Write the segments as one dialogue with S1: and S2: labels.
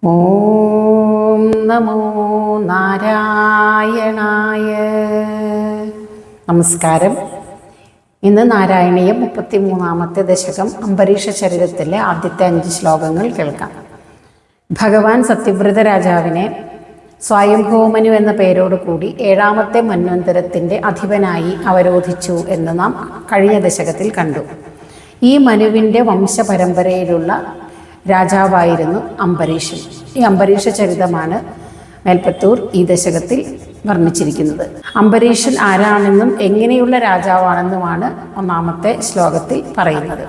S1: ഓം നമോ നാരായണായ. നമസ്കാരം. ഇന്ന് നാരായണീയം 33-ാമത്തെ ദശകം അംബരീഷ ചരിതത്തിലെ ആദ്യത്തെ 5 ശ്ലോകങ്ങൾ കേൾക്കാം. ഭഗവാൻ സത്യവ്രത രാജാവിനെ സ്വയംഭൂമനു എന്ന പേരോടുകൂടി 7-ാമത്തെ മന്വന്തരത്തിൻ്റെ അധിപനായി അവരോധിച്ചു എന്ന് നാം കഴിഞ്ഞ ദശകത്തിൽ കണ്ടു. ഈ മനുവിൻ്റെ വംശപരമ്പരയിലുള്ള രാജാവായിരുന്നു അംബരീഷൻ. ഈ അംബരീഷ ചരിതമാണ് മേൽപ്പത്തൂർ ഈ ദശകത്തിൽ വർണ്ണിച്ചിരിക്കുന്നത്. അംബരീഷൻ ആരാണെന്നും എങ്ങനെയുള്ള രാജാവാണെന്നുമാണ് 1-ാമത്തെ ശ്ലോകത്തിൽ പറയുന്നത്.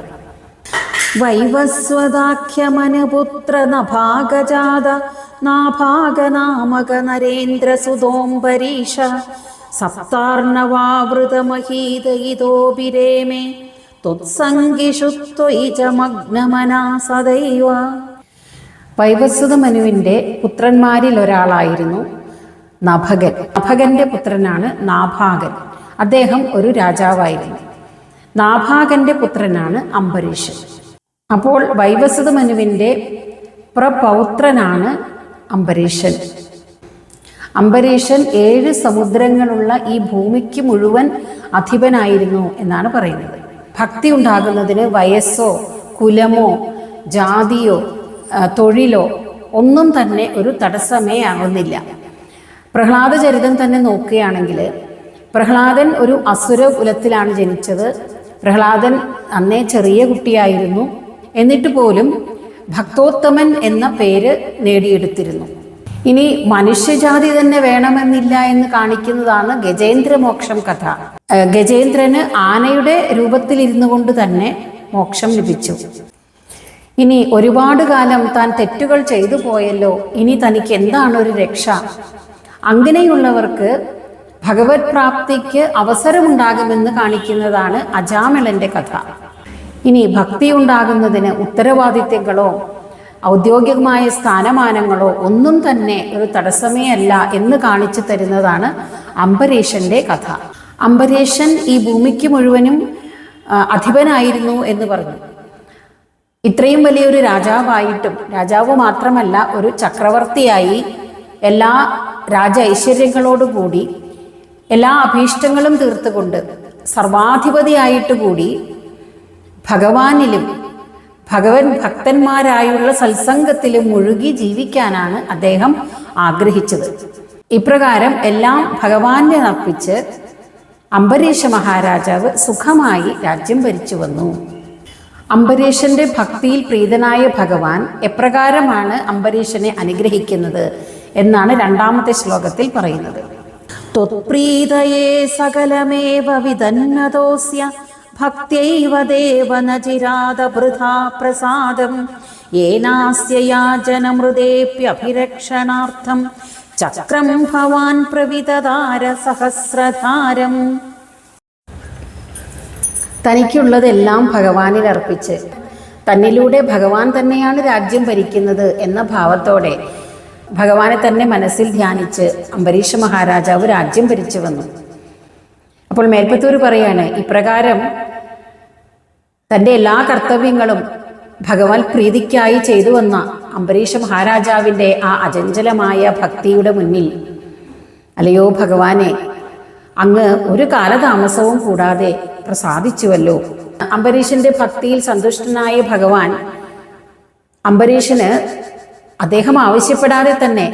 S2: വൈവസ്വതാഖ്യമനുപുത്ര നഭാഗജാത നാഭാഗനാമക നരേന്ദ്രസുതോംബരീഷ സപ്താർണവാവൃതമഹീത ഇതോപിരേമേ സദൈവ.
S1: വൈവസ്വത മനുവിൻ്റെ പുത്രന്മാരിൽ ഒരാളായിരുന്നു നഭകൻ. നഭകന്റെ പുത്രനാണ് നാഭാഗൻ. അദ്ദേഹം ഒരു രാജാവായിരുന്നു. നാഭാഗന്റെ പുത്രനാണ് അംബരീഷൻ. അപ്പോൾ വൈവസ്വത മനുവിൻ്റെ പ്രപൗത്രനാണ് അംബരീഷൻ. അംബരീഷൻ 7 സമുദ്രങ്ങളുള്ള ഈ ഭൂമിക്ക് മുഴുവൻ അധിപനായിരുന്നു എന്നാണ് പറയുന്നത്. ഭക്തി ഉണ്ടാകുന്നതിന് വയസ്സോ കുലമോ ജാതിയോ തൊഴിലോ ഒന്നും തന്നെ ഒരു തടസ്സമേ ആകുന്നില്ല. പ്രഹ്ലാദ ചരിതം തന്നെ നോക്കുകയാണെങ്കിൽ പ്രഹ്ലാദൻ ഒരു അസുര കുലത്തിലാണ് ജനിച്ചത്. പ്രഹ്ലാദൻ അന്നേ ചെറിയ കുട്ടിയായിരുന്നു. എന്നിട്ട് പോലും ഭക്തോത്തമൻ എന്ന പേര് നേടിയെടുത്തിരുന്നു. ഇനി മനുഷ്യജാതി തന്നെ വേണമെന്നില്ല എന്ന് കാണിക്കുന്നതാണ് ഗജേന്ദ്രമോക്ഷം കഥ. ഗജേന്ദ്രന് ആനയുടെ രൂപത്തിലിരുന്നു കൊണ്ട് തന്നെ മോക്ഷം ലഭിച്ചു. ഇനി ഒരുപാട് കാലം താൻ തെറ്റുകൾ ചെയ്തു പോയല്ലോ, ഇനി തനിക്ക് എന്താണ് ഒരു രക്ഷ? അങ്ങനെയുള്ളവർക്ക് ഭഗവത് പ്രാപ്തിക്ക് അവസരമുണ്ടാകുമെന്ന് കാണിക്കുന്നതാണ് അജാമിളന്റെ കഥ. ഇനി ഭക്തി ഉണ്ടാകുന്നതിന് ഉത്തരവാദിത്വങ്ങളോ ഔദ്യോഗികമായ സ്ഥാനമാനങ്ങളോ ഒന്നും തന്നെ ഒരു തടസ്സമേ അല്ല എന്ന് കാണിച്ചു തരുന്നതാണ് അംബരീഷന്റെ കഥ. അംബരീഷൻ ഈ ഭൂമിക്ക് മുഴുവനും അധിപനായിരുന്നു എന്ന് പറഞ്ഞു. ഇത്രയും വലിയൊരു രാജാവായിട്ടും, രാജാവ് മാത്രമല്ല ഒരു ചക്രവർത്തിയായി എല്ലാ രാജ ഐശ്വര്യങ്ങളോടുകൂടി എല്ലാ അഭീഷ്ടങ്ങളും തീർത്തുകൊണ്ട് സർവാധിപതിയായിട്ട് കൂടി ഭഗവാനിലും ഭഗവൻ ഭക്തന്മാരായുള്ള സത്സംഗത്തിലും മുഴുകി ജീവിക്കാനാണ് അദ്ദേഹം ആഗ്രഹിച്ചത്. ഇപ്രകാരം എല്ലാം ഭഗവാനെ അർപ്പിച്ച് അംബരീഷ മഹാരാജാവ് സുഖമായി രാജ്യം ഭരിച്ചു വന്നു. അംബരീഷന്റെ ഭക്തിയിൽ പ്രീതനായ ഭഗവാൻ എപ്രകാരമാണ് അംബരീഷനെ അനുഗ്രഹിക്കുന്നത് എന്നാണ് 2-ാമത്തെ ശ്ലോകത്തിൽ പറയുന്നത്.
S2: ത്വത്പ്രീതയേ സകലമേവ വിദന്നതോസ്യ ഭക്ത്യൈവ ദേവന ചിരാത വൃഥാ പ്രസാദം യേനാസ്യ യാചനമൃതേപ്യഭിരക്ഷണാർത്ഥം ചക്രം ഭവാൻ പ്രവിതദാര സഹസ്രധാരം.
S1: തനിക്കുള്ളതെല്ലാം ഭഗവാനിൽ അർപ്പിച്ച് തന്നിലൂടെ ഭഗവാൻ തന്നെയാണ് രാജ്യം ഭരിക്കുന്നത് എന്ന ഭാവത്തോടെ ഭഗവാനെ തന്നെ മനസ്സിൽ ധ്യാനിച്ച് അംബരീഷ മഹാരാജാവ് രാജ്യം ഭരിച്ചു വന്നു. അപ്പോൾ മേൽപ്പത്തൂർ പറയാണ്, ഇപ്രകാരം തൻ്റെ എല്ലാ കർത്തവ്യങ്ങളും ഭഗവാൻ പ്രീതിക്കായി ചെയ്തു വന്ന അംബരീഷ മഹാരാജാവിൻ്റെ ആ അചഞ്ചലമായ ഭക്തിയുടെ മുന്നിൽ, അല്ലയോ ഭഗവാനെ, അങ്ങ് ഒരു കാലതാമസവും കൂടാതെ പ്രസാദിച്ചുവല്ലോ. അംബരീഷന്റെ ഭക്തിയിൽ സന്തുഷ്ടനായ ഭഗവാൻ അംബരീഷന് അദ്ദേഹം ആവശ്യപ്പെടാതെ തന്നെ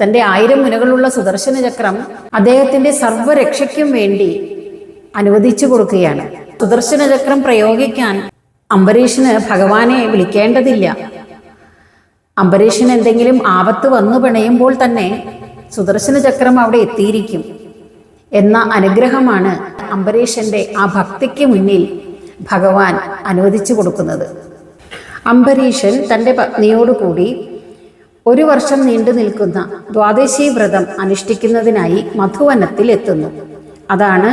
S1: തൻ്റെ 1000 മുനകളുള്ള സുദർശന ചക്രം അദ്ദേഹത്തിൻ്റെ സർവ്വരക്ഷയ്ക്കും വേണ്ടി അനുവദിച്ചു കൊടുക്കുകയാണ്. സുദർശന ചക്രം പ്രയോഗിക്കാൻ അംബരീഷന് ഭഗവാനെ വിളിക്കേണ്ടതില്ല. അംബരീഷന് എന്തെങ്കിലും ആപത്ത് വന്നു പിണയുമ്പോൾ തന്നെ സുദർശന ചക്രം അവിടെ എത്തിയിരിക്കും എന്ന അനുഗ്രഹമാണ് അംബരീഷന്റെ ആ ഭക്തിക്ക് മുന്നിൽ ഭഗവാൻ അനുവദിച്ചു കൊടുക്കുന്നത്. അംബരീഷൻ തൻ്റെ പത്നിയോടുകൂടി 1 വർഷം നീണ്ടു നിൽക്കുന്ന ദ്വാദശി വ്രതം അനുഷ്ഠിക്കുന്നതിനായി മധുവനത്തിൽ എത്തുന്നു. അതാണ്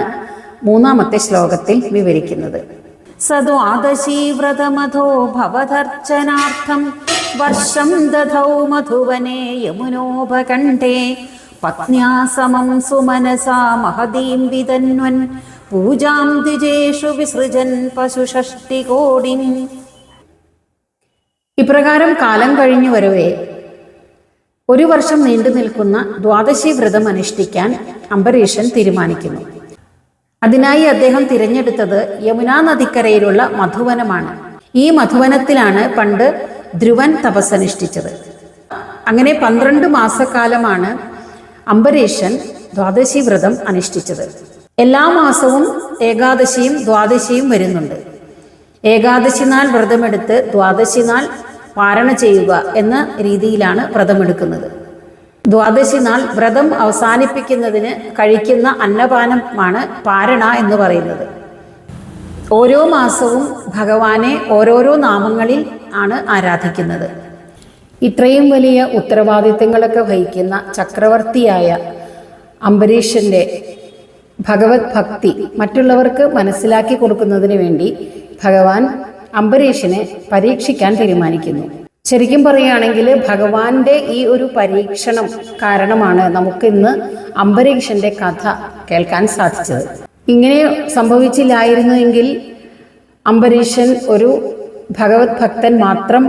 S1: 3-ാമത്തെ ശ്ലോകത്തിൽ വിവരിക്കുന്നത്.
S2: സദ്വാദശീ വ്രതമധോ ഭവദർച്ചനാർത്ഥം വർഷം ദധൗ മധുവനേ യമുനോപകണ്ഠേ പത്ന്യാ സമം സുമനസാ മഹദീം വിതന്വൻ പൂജാം ദ്വിജേഷു വിസൃജൻ പശുഷഷ്ടികോടിം.
S1: ഇപ്രകാരം കാലം കഴിഞ്ഞു വരവേ 1 വർഷം നീണ്ടു നിൽക്കുന്ന ദ്വാദശി വ്രതം അനുഷ്ഠിക്കാൻ അംബരീഷൻ തീരുമാനിക്കുന്നു. അതിനായി അദ്ദേഹം തിരഞ്ഞെടുത്തത് യമുനാ നദിക്കരയിലുള്ള മധുവനമാണ്. ഈ മധുവനത്തിലാണ് പണ്ട് ധ്രുവൻ തപസ്സനുഷ്ഠിച്ചത്. അങ്ങനെ 12 മാസക്കാലമാണ് അംബരീഷൻ ദ്വാദശി വ്രതം അനുഷ്ഠിച്ചത്. എല്ലാ മാസവും ഏകാദശിയും ദ്വാദശിയും വരുന്നുണ്ട്. ഏകാദശി നാൾ വ്രതമെടുത്ത് ദ്വാദശി നാൾ പാരണ ചെയ്യുക എന്ന രീതിയിലാണ് വ്രതമെടുക്കുന്നത്. ദ്വാദശി നാൾ വ്രതം അവസാനിപ്പിക്കുന്നതിന് കഴിക്കുന്ന അന്നപാനമാണ് പാരണ എന്ന് പറയുന്നത്. ഓരോ മാസവും ഭഗവാനെ ഓരോരോ നാമങ്ങളിൽ ആണ് ആരാധിക്കുന്നത്. ഇത്രയും വലിയ ഉത്തരവാദിത്തങ്ങളൊക്കെ വഹിക്കുന്ന ചക്രവർത്തിയായ അംബരീഷന്റെ ഭഗവത് ഭക്തി മറ്റുള്ളവർക്ക് മനസ്സിലാക്കി കൊടുക്കുന്നതിന് വേണ്ടി ഭഗവാൻ അംബരീഷനെ പരീക്ഷിക്കാൻ തീരുമാനിക്കുന്നു. ശരിക്കും പറയുകയാണെങ്കിൽ ഭഗവാന്റെ ഈ ഒരു പരീക്ഷണം കാരണമാണ് നമുക്കിന്ന് അംബരീഷന്റെ കഥ കേൾക്കാൻ സാധിച്ചത്. ഇങ്ങനെ സംഭവിച്ചില്ലായിരുന്നുവെങ്കിൽ അംബരീഷൻ ഒരു ഭഗവത് ഭക്തൻ മാത്രം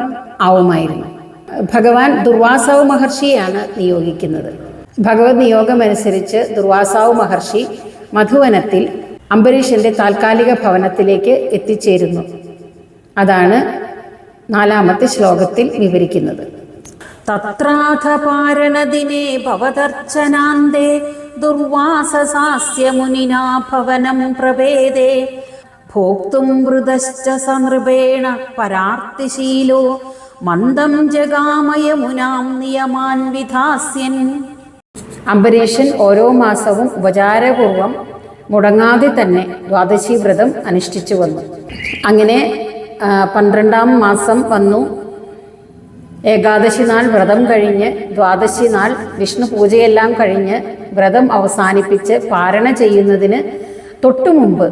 S1: ആവുമായിരുന്നു. ഭഗവാൻ ദുർവാസാവ് മഹർഷിയെയാണ് നിയോഗിക്കുന്നത്. ഭഗവത് നിയോഗമനുസരിച്ച് ദുർവാസാവ് മഹർഷി മധുവനത്തിൽ അംബരീഷന്റെ താൽക്കാലിക ഭവനത്തിലേക്ക് എത്തിച്ചേരുന്നു. അതാണ് 4-ാമത്തെ ശ്ലോകത്തിൽ വിവരിക്കുന്നത്.
S2: തത്രാഥ പാരണദിനേ ഭവതർച്ചനാന്തേ ദുർവാസസാസ്യ മുനിനാ ഭവനം പ്രവേദേ ഭോക്തും വൃതശ്ച സനൃപേണ പരാർത്തിശീലോ മന്ദം ജഗാമയമുനാം നിയമാൻ വിധാസ്യൻ.
S1: അംബരീഷൻ ഓരോ മാസവും ഉപചാരപൂർവം മുടങ്ങാതെ തന്നെ ദ്വാദശി വ്രതം അനുഷ്ഠിച്ചു വന്നു. അങ്ങനെ 12-ാം മാസം വന്നു. ഏകാദശി നാൾ വ്രതം കഴിഞ്ഞ് ദ്വാദശി നാൾ വിഷ്ണു പൂജയെല്ലാം കഴിഞ്ഞ് വ്രതം അവസാനിപ്പിച്ച് പാരണ ചെയ്യുന്നതിന് തൊട്ടു മുമ്പ്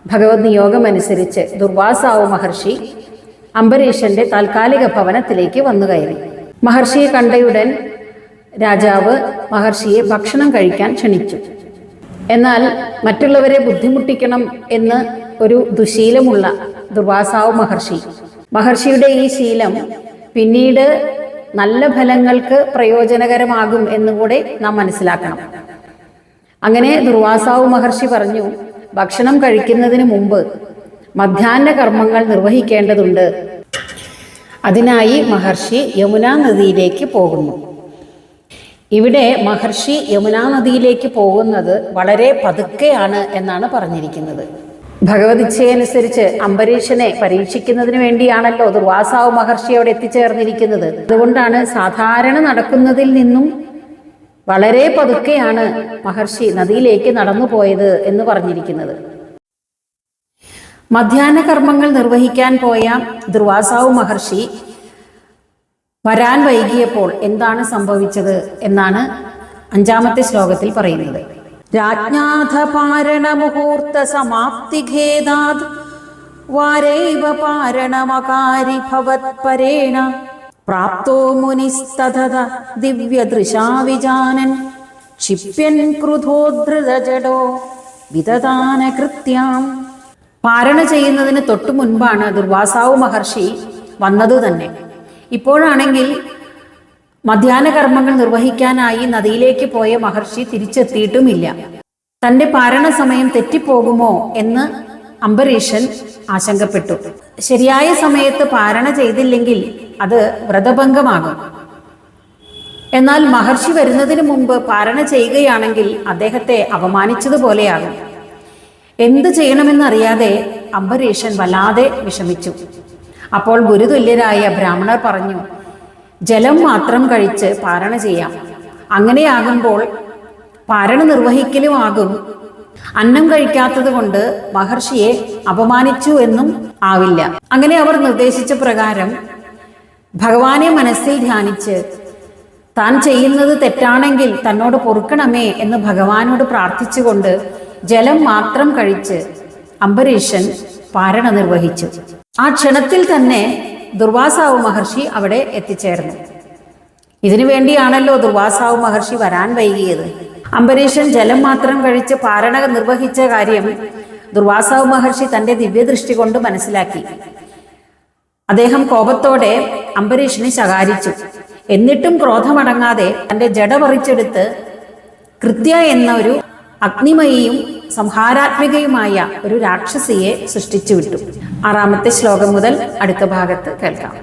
S1: ഭഗവത് നിയോഗമനുസരിച്ച് ദുർവാസാവ് മഹർഷി അംബരീഷന്റെ താൽക്കാലിക ഭവനത്തിലേക്ക് വന്നു കയറി. മഹർഷിയെ കണ്ടയുടൻ രാജാവ് മഹർഷിയെ ഭക്ഷണം കഴിക്കാൻ ക്ഷണിച്ചു. എന്നാൽ മറ്റുള്ളവരെ ബുദ്ധിമുട്ടിക്കണം എന്ന് ഒരു ദുശീലമുള്ള ദുർവാസാവ് മഹർഷിയുടെ ഈ ശീലം പിന്നീട് നല്ല ഫലങ്ങൾക്ക് പ്രയോജനകരമാകും എന്നുകൂടെ നാം മനസ്സിലാക്കണം. അങ്ങനെ ദുർവാസാവ് മഹർഷി പറഞ്ഞു, ഭക്ഷണം കഴിക്കുന്നതിന് മുമ്പ് മധ്യാഹ്ന കർമ്മങ്ങൾ നിർവഹിക്കേണ്ടതുണ്ട്. അതിനായി മഹർഷി യമുനാ നദിയിലേക്ക് പോകുന്നു. ഇവിടെ മഹർഷി യമുനാ നദിയിലേക്ക് പോകുന്നത് വളരെ പതുക്കെയാണ് എന്നാണ് പറഞ്ഞിരിക്കുന്നത്. ഭഗവതിച്ഛയനുസരിച്ച് അംബരീഷനെ പരീക്ഷിക്കുന്നതിന് വേണ്ടിയാണല്ലോ ദുർവാസാവ് മഹർഷി അവിടെ എത്തിച്ചേർന്നിരിക്കുന്നത്. അതുകൊണ്ടാണ് സാധാരണ നടക്കുന്നതിൽ നിന്നും വളരെ പതുക്കെയാണ് മഹർഷി നദിയിലേക്ക് നടന്നു പോയത് എന്ന് പറഞ്ഞിരിക്കുന്നത്. മധ്യാഹ്ന കർമ്മങ്ങൾ നിർവഹിക്കാൻ പോയ ദുർവാസാവ് മഹർഷി വരാൻ വൈകിയപ്പോൾ എന്താണ് സംഭവിച്ചത് എന്നാണ് 5-ാമത്തെ ശ്ലോകത്തിൽ പറയുന്നത്.
S2: രാജ്ഞാഥ പാരണ മുഹൂർത്ത സമാപ്തിഖേദാത് വാരൈവ പാരണമകാരി ഭവത്പരേണ പ്രാപ്തോ മുനിസ്തഥ ദിവ്യദൃശാ വിജാനൻ ക്ഷിപ്യൻ ക്രുധോധൃതജഡോ വിദദാന കൃത്യാം. പാരണ ചെയ്യുന്നതിന് തൊട്ടു മുൻപാണ് ദുർവാസാവ് മഹർഷി വന്നത് തന്നെ. ഇപ്പോഴാണെങ്കിൽ മധ്യാഹ്ന കർമ്മങ്ങൾ നിർവഹിക്കാനായി നദിയിലേക്ക് പോയ മഹർഷി തിരിച്ചെത്തിയിട്ടുമില്ല. തൻ്റെ പാരണ സമയം തെറ്റിപ്പോകുമോ എന്ന് അംബരീഷൻ ആശങ്കപ്പെട്ടു. ശരിയായ സമയത്ത് പാരണ ചെയ്തില്ലെങ്കിൽ അത് വ്രതഭംഗമാകും. എന്നാൽ മഹർഷി വരുന്നതിന് മുമ്പ് പാരണ ചെയ്യുകയാണെങ്കിൽ അദ്ദേഹത്തെ അപമാനിച്ചതുപോലെയാകും. എന്ത് ചെയ്യണമെന്നറിയാതെ അംബരീഷൻ വല്ലാതെ വിഷമിച്ചു. അപ്പോൾ ഗുരുതുല്യരായ ബ്രാഹ്മണർ പറഞ്ഞു, ജലം മാത്രം കഴിച്ച് പാരണ ചെയ്യാം. അങ്ങനെയാകുമ്പോൾ പാരണ നിർവഹിക്കലുമാകും. അന്നം കഴിക്കാത്തത് കൊണ്ട് മഹർഷിയെ അപമാനിച്ചു എന്നും ആവില്ല. അങ്ങനെ അവർ നിർദ്ദേശിച്ച പ്രകാരം ഭഗവാനെ മനസ്സിൽ ധ്യാനിച്ച് താൻ ചെയ്യുന്നത് തെറ്റാണെങ്കിൽ തന്നോട് പൊറുക്കണമേ എന്ന് ഭഗവാനോട് പ്രാർത്ഥിച്ചുകൊണ്ട് ജലം മാത്രം കഴിച്ച് അംബരീഷൻ പാരണ നിർവഹിച്ചു. ആ ക്ഷണത്തിൽ തന്നെ ദുർവാസാവ് മഹർഷി അവിടെ എത്തിച്ചേർന്നു. ഇതിനു വേണ്ടിയാണല്ലോ ദുർവാസാവ് മഹർഷി വരാൻ വൈകിയത്. അംബരീഷൻ ജലം മാത്രം കഴിച്ച് പാരണ നിർവഹിച്ച കാര്യം ദുർവാസാവ് മഹർഷി തൻ്റെ ദിവ്യദൃഷ്ടി കൊണ്ട് മനസ്സിലാക്കി. അദ്ദേഹം കോപത്തോടെ അംബരീഷനെ ശകാരിച്ചു.
S1: എന്നിട്ടും ക്രോധമടങ്ങാതെ തൻ്റെ ജട പറിച്ചെടുത്ത് കൃത്യ എന്ന ഒരു അഗ്നിമയിയും സംഹാരാത്മികയുമായ ഒരു രാക്ഷസിയെ സൃഷ്ടിച്ചു വിട്ടു. 6-ാമത്തെ ശ്ലോകം മുതൽ അടുത്ത ഭാഗത്ത് കേൾക്കാം.